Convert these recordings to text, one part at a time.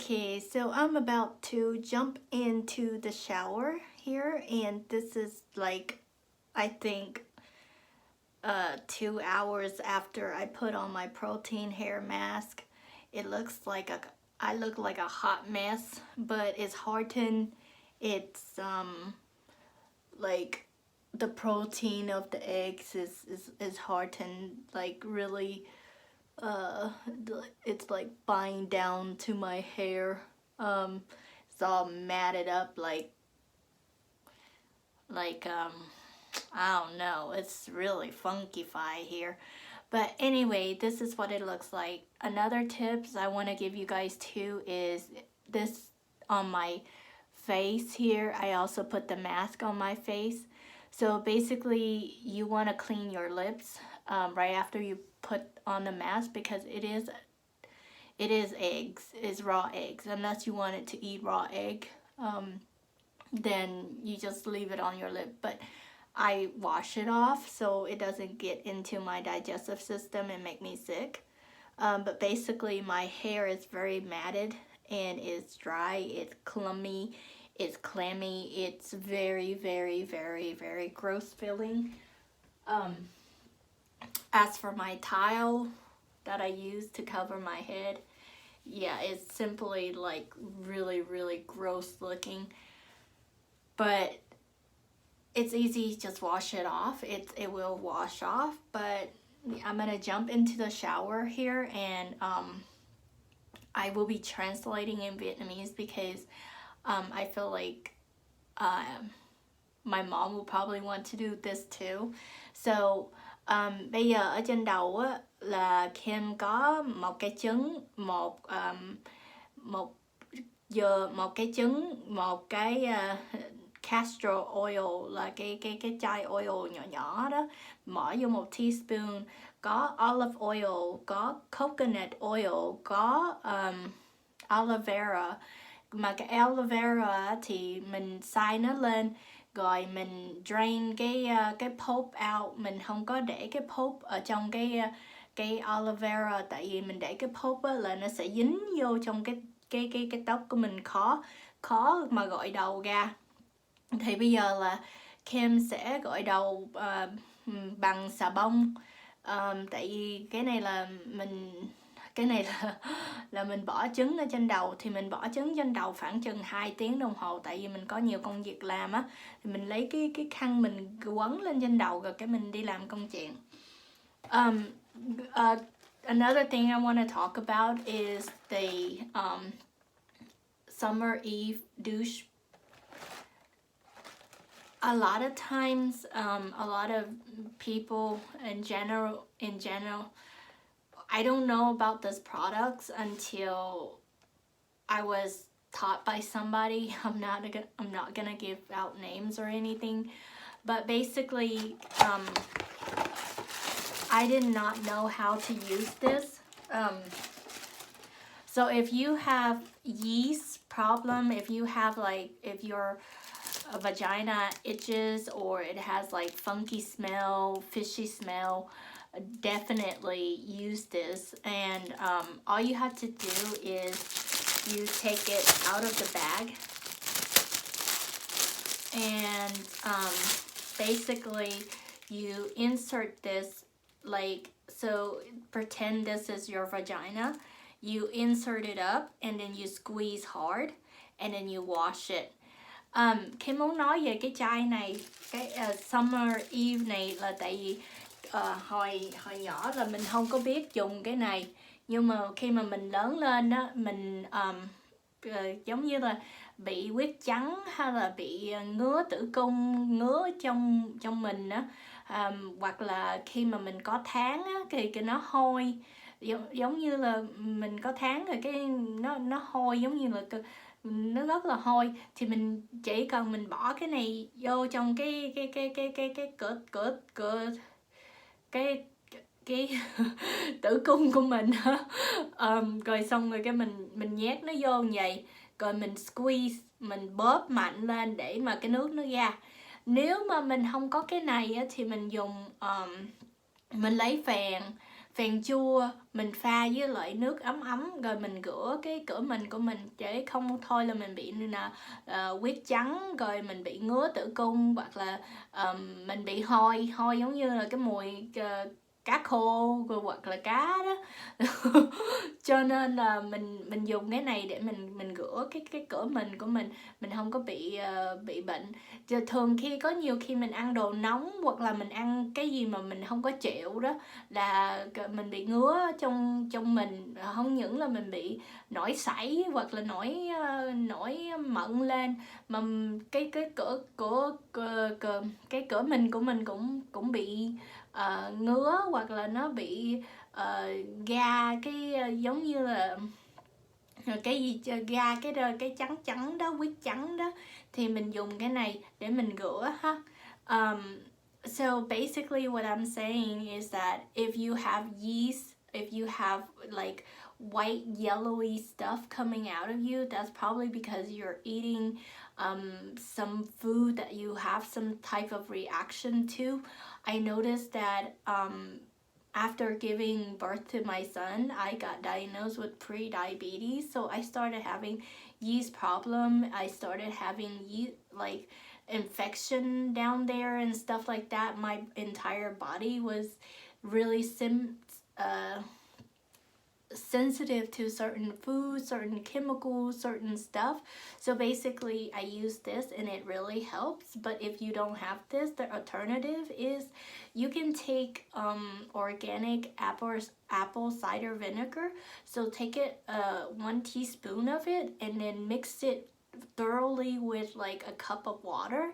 Okay, so I'm about to jump into the shower here, and this is like, I think, 2 hours after I put on my protein hair mask. It looks like I look like a hot mess, but it's hardened. It's like the protein of the eggs is hardened, like really. It's like binding down to my hair. It's all matted up like I don't know. It's really funky-fi here. But anyway, this is what it looks like. Another tips I want to give you guys too is this on my face here. I also put the mask on my face. So basically, you want to clean your lips right after you put on the mask, because it is eggs, is raw eggs. Unless you wanted to eat raw egg, then you just leave it on your lip. But I wash it off so it doesn't get into my digestive system and make me sick. But basically, my hair is very matted and it's dry, it's clummy, it's clammy, it's very, very, very, very gross feeling. As for my towel that I use to cover my head, yeah, it's simply like really, really gross looking. But it's easy, just wash it off. It will wash off. But I'm gonna jump into the shower here, and I will be translating in Vietnamese because I feel like my mom will probably want to do this too. So bây giờ ở trên đầu á, là Kim có một cái trứng, một cái trứng, một cái castor oil là cái chai oil nhỏ nhỏ đó, bỏ vô 1 teaspoon, có olive oil, có coconut oil, có aloe vera. Mà cái aloe vera thì mình xay nó lên rồi mình drain cái pulp out. Mình không có để cái pulp ở trong cái aloe vera, tại vì mình để cái pulp á là nó sẽ dính vô trong cái tóc của mình, khó mà gội đầu ra. Thì bây giờ là Kim sẽ gội đầu bằng xà bông, tại vì cái này là mình bỏ trứng ở trên đầu. Thì mình bỏ trứng trên đầu khoảng chừng 2 tiếng đồng hồ, tại vì mình có nhiều công việc làm á, thì mình lấy cái khăn mình quấn lên trên đầu rồi cái mình đi làm công chuyện. Another thing I want to talk about is the summer eve douche. A lot of times, a lot of people in general, I don't know about these products until I was taught by somebody. I'm not gonna give out names or anything, but basically, I did not know how to use this. So if you have yeast problem, if your vagina itches or it has like funky smell, fishy smell, definitely use this. And all you have to do is you take it out of the bag, and basically you insert this, like, so pretend this is your vagina. You insert it up and then you squeeze hard and then you wash it. Kim muốn nói về cái chai này, cái Summer Eve này là tại vì hồi nhỏ là mình không có biết dùng cái này, nhưng mà khi mà mình lớn lên đó, mình giống như là bị huyết trắng hay là bị ngứa tử cung, ngứa trong mình đó, hoặc là khi mà mình có tháng á, thì nó hôi, giống như là mình có tháng rồi cái nó hôi, giống như là nó rất là hôi. Thì mình chỉ cần mình bỏ cái này vô trong cái tử cung của mình rồi xong rồi cái mình nhét nó vô như vậy, rồi mình squeeze, mình bóp mạnh lên để mà cái nước nó ra. Nếu mà mình không có cái này á, thì mình dùng mình lấy phèn chua mình pha với lại nước ấm ấm rồi mình rửa cái cửa mình của mình để không thôi là mình bị huyết trắng rồi mình bị ngứa tử cung hoặc là mình bị hôi giống như là cái mùi cá khô rồi hoặc là cá đó. Cho nên là mình dùng cái này để mình rửa cái cửa mình của mình không có bị bệnh. Thường có nhiều khi mình ăn đồ nóng hoặc là mình ăn cái gì mà mình không có chịu đó là mình bị ngứa trong mình, không những là mình bị nổi sảy hoặc là nổi mẩn lên mà cái cửa mình của mình cũng bị ngứa hoặc là nó bị ga giống như là cái gì ga cái trắng trắng đó, huyết trắng đó, thì mình dùng cái này để mình rửa ha. So basically what I'm saying is that if you have yeast, if you have like white yellowy stuff coming out of you, that's probably because you're eating some food that you have some type of reaction to. I noticed that after giving birth to my son, I got diagnosed with pre-diabetes, so I started having yeast problem. I started having yeast, like infection down there and stuff like that. My entire body was really sensitive to certain foods, certain chemicals, certain stuff. So basically I use this and it really helps. But if you don't have this, the alternative is you can take organic apple cider vinegar. So take it 1 teaspoon of it and then mix it thoroughly with like a cup of water,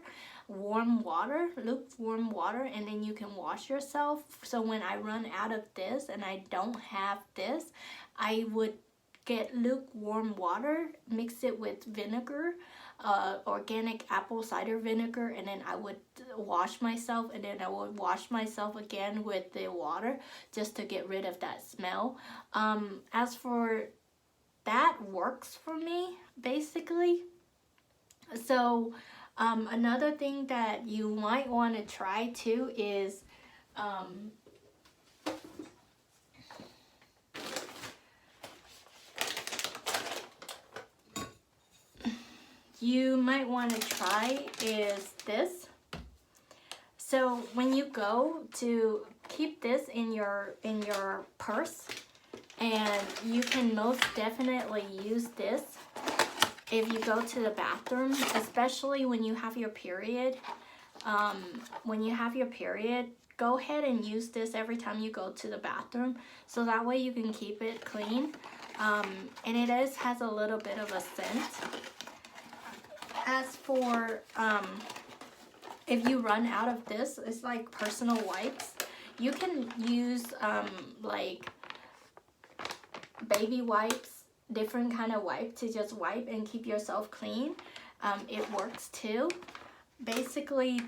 lukewarm water, and then you can wash yourself. So when I run out of this and I don't have this, I would get lukewarm water, mix it with vinegar, organic apple cider vinegar, and then I would wash myself, and then I would wash myself again with the water just to get rid of that smell. As for that, works for me basically. So another thing that you might want to try too is this. So when you go to keep this in your purse, and you can most definitely use this if you go to the bathroom, especially when you have your period. Go ahead and use this every time you go to the bathroom, so that way you can keep it clean. And it has a little bit of a scent. As for if you run out of this, it's like personal wipes. You can use like baby wipes, different kind of wipe to just wipe and keep yourself clean. It works too. Basically,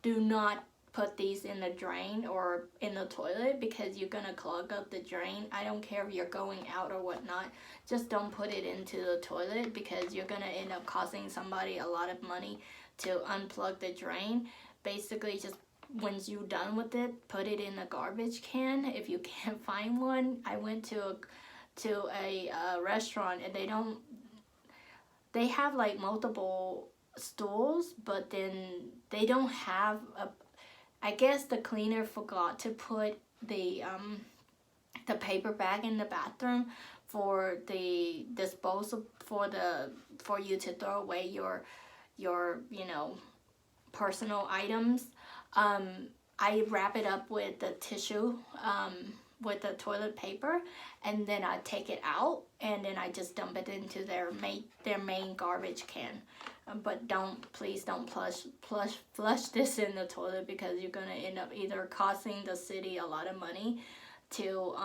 do not put these in the drain or in the toilet because you're gonna clog up the drain. I don't care if you're going out or whatnot, just don't put it into the toilet because you're gonna end up costing somebody a lot of money to unplug the drain. Basically, just once you're done with it, put it in a garbage can if you can't find one. I went to a restaurant and they have like multiple stools, but then they don't have I guess the cleaner forgot to put the paper bag in the bathroom for the disposal for you to throw away your personal items. I wrap it up with the tissue, with the toilet paper, and then I take it out and then I just dump it into their main garbage can. But please don't flush this in the toilet because you're gonna end up either costing the city a lot of money to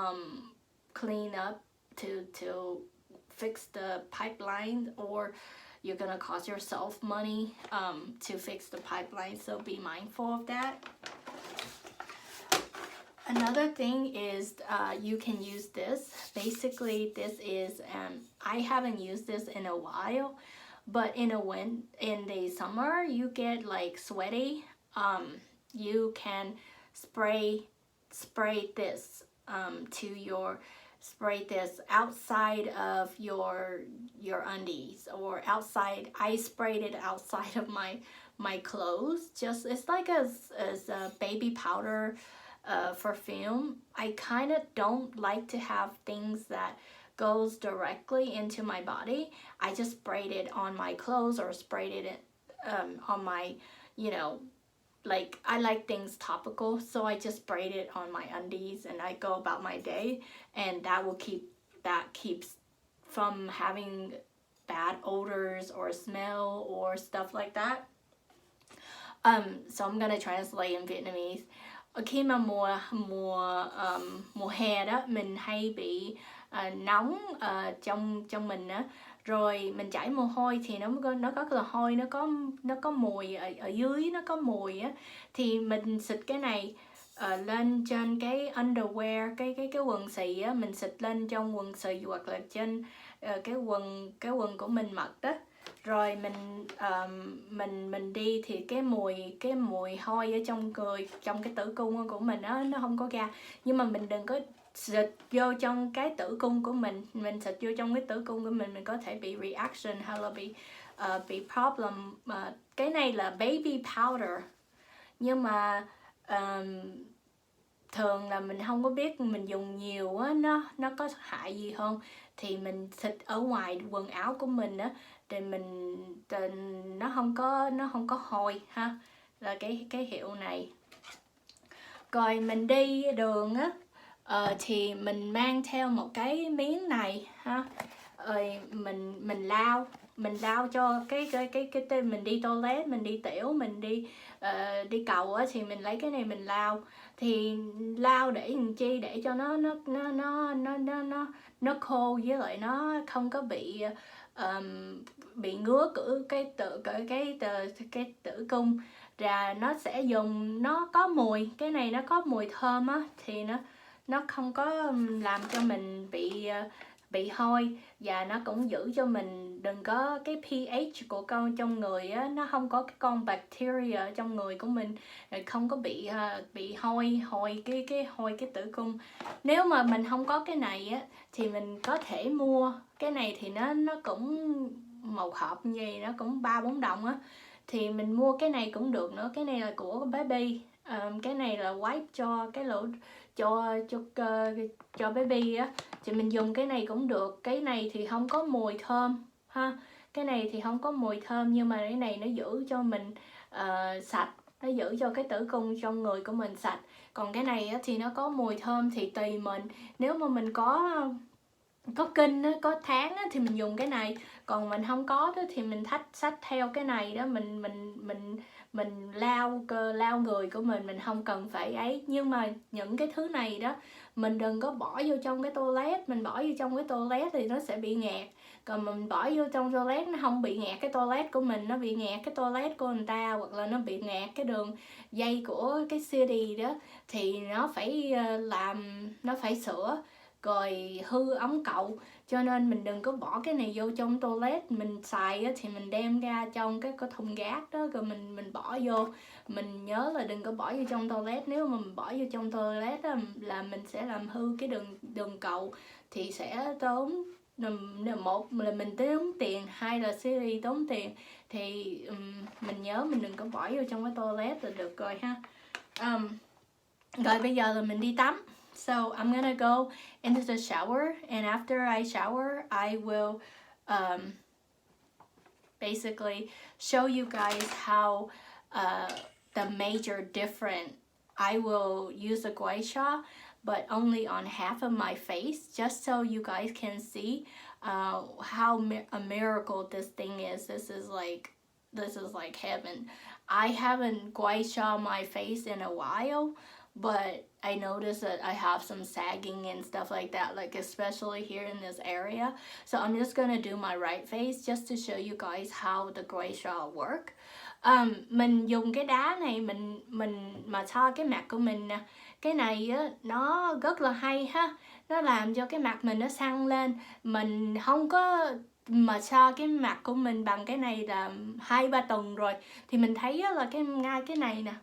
clean up, to fix the pipeline, or you're gonna cost yourself money to fix the pipeline. So be mindful of that. Another thing is you can use this. Basically, this is I haven't used this in a while, but in the summer you get like sweaty. You can spray this to your spray this outside of your undies or outside. I sprayed it outside of my clothes. Just it's like as a baby powder perfume. I kind of don't like to have things that goes directly into my body. I just sprayed it on my clothes or sprayed it on my, you know, like I like things topical, so I just sprayed it on my undies and I go about my day, and that keeps from having bad odors or smell or stuff like that. So I'm gonna translate in Vietnamese. Khi mà mùa hè đó, mình hay bị nóng trong mình á, rồi mình chảy mồ hôi thì nó có là hôi, nó có mùi ở dưới, nó có mùi á, thì mình xịt cái này lên trên cái underwear, cái quần xì á, mình xịt lên trong quần xì hoặc là trên cái quần của mình mặc đó. Rồi mình đi thì cái mùi hôi ở trong người, trong cái tử cung của mình đó, nó không có ra, nhưng mà mình đừng có xịt vô trong cái tử cung của mình xịt vô trong cái tử cung của mình có thể bị reaction hay là bị problem. Cái này là baby powder, nhưng mà thường là mình không có biết, mình dùng nhiều á, nó có hại gì không, thì mình xịt ở ngoài quần áo của mình á, thì nó không có hôi ha, là cái hiệu này. Rồi mình đi đường á, thì mình mang theo một cái miếng này ha, rồi mình lao cho cái mình đi toilet, mình đi tiểu, mình đi cầu á, thì mình lấy cái này mình lao. Thì lao để làm chi? Để cho nó khô, với lại nó không có bị ngứa cái tử cung. Và nó sẽ dùng, nó có mùi, cái này nó có mùi thơm á, thì nó không có làm cho mình bị hôi, và nó cũng giữ cho mình đừng có cái pH của con trong người á, nó không có cái con bacteria trong người của mình, không có bị hôi cái tử cung. Nếu mà mình không có cái này á, thì mình có thể mua cái này, thì nó cũng một hộp như vậy, nó cũng 3-4 đồng á, thì mình mua cái này cũng được nữa. Cái này là của baby, cái này là wipe cho cái lỗ cho baby á, thì mình dùng cái này cũng được. Cái này thì không có mùi thơm ha, cái này thì không có mùi thơm, nhưng mà cái này nó giữ cho mình sạch, nó giữ cho cái tử cung trong người của mình sạch. Còn cái này á, thì nó có mùi thơm, thì tùy mình. Nếu mà mình có kinh á, có tháng á, thì mình dùng cái này. Còn mình không có đó, thì mình xách theo cái này đó, mình lao người của mình không cần phải ấy. Nhưng mà những cái thứ này đó, mình đừng có bỏ vô trong cái toilet. Mình bỏ vô trong cái toilet thì nó sẽ bị nghẹt. Còn mình bỏ vô trong toilet, nó không bị nghẹt cái toilet của mình, nó bị nghẹt cái toilet của người ta, hoặc là nó bị nghẹt cái đường dây của cái city đó, thì nó phải sửa, rồi hư ống cậu. Cho nên mình đừng có bỏ cái này vô trong toilet. Mình xài á, thì mình đem ra trong cái thùng rác đó, rồi mình bỏ vô. Mình nhớ là đừng có bỏ vô trong toilet. Nếu mà mình bỏ vô trong toilet á, là mình sẽ làm hư cái đường cậu, thì sẽ tốn, một là mình tốn tiền, hai là Siri tốn tiền. Thì mình nhớ mình đừng có bỏ vô trong cái toilet là được rồi ha. Rồi bây giờ là mình đi tắm. So I'm gonna go into the shower, and after I shower, I will basically show you guys how the major difference. I will use a gua sha, but only on half of my face, just so you guys can see how a miracle this thing is. This is like heaven. I haven't gua sha my face in a while, but I noticed that I have some sagging and stuff like that, like especially here in this area. So I'm just gonna do my right face just to show you guys how the gua sha work. Mình dùng cái đá này, mình massage cái mặt của mình nè. Cái này á, nó rất là hay ha, nó làm cho cái mặt mình nó săn lên. Mình không có massage cái mặt của mình bằng cái này là 2-3 tuần rồi, thì mình thấy là ngay cái này nè,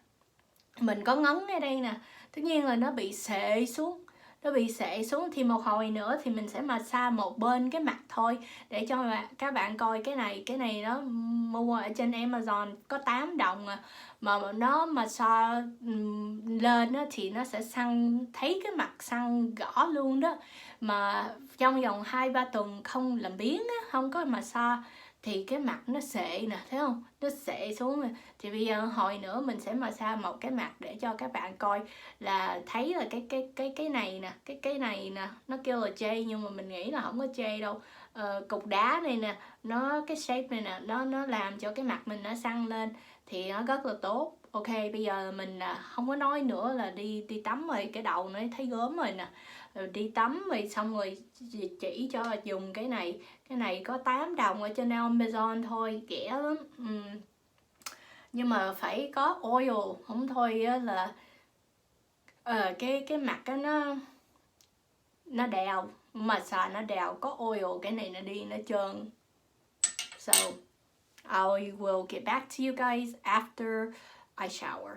mình có ngấn ở đây nè, tất nhiên là nó bị xệ xuống, nó bị sệ xuống. Thì một hồi nữa thì mình sẽ massage một bên cái mặt thôi, để cho các bạn coi. Cái này nó mua ở trên Amazon có 8 đồng à, mà nó massage lên á, thì nó sẽ săn, thấy cái mặt săn gõ luôn đó. Mà trong vòng 2-3 tuần không làm biếng á, không có massage thì cái mặt nó sệ nè, thấy không, nó sệ xuống rồi. Thì bây giờ hồi nữa mình sẽ massage một cái mặt để cho các bạn coi là thấy là cái này nè, cái này nè, nó kêu là chây nhưng mà mình nghĩ là không có chây đâu. Cục đá này nè, nó cái shape này nè, nó làm cho cái mặt mình nó săn lên thì nó rất là tốt. Ok, bây giờ mình không có nói nữa là đi tắm rồi, cái đầu nó thấy gớm rồi nè. Rồi đi tắm rồi xong rồi chỉ cho dùng cái này có 8 đồng ở trên Amazon thôi, rẻ lắm. Nhưng mà phải có oil, không thôi á là cái mặt á nó đèo, mà xài nó đèo, có oil cái này nó đi nó trơn. So I will get back to you guys after I shower.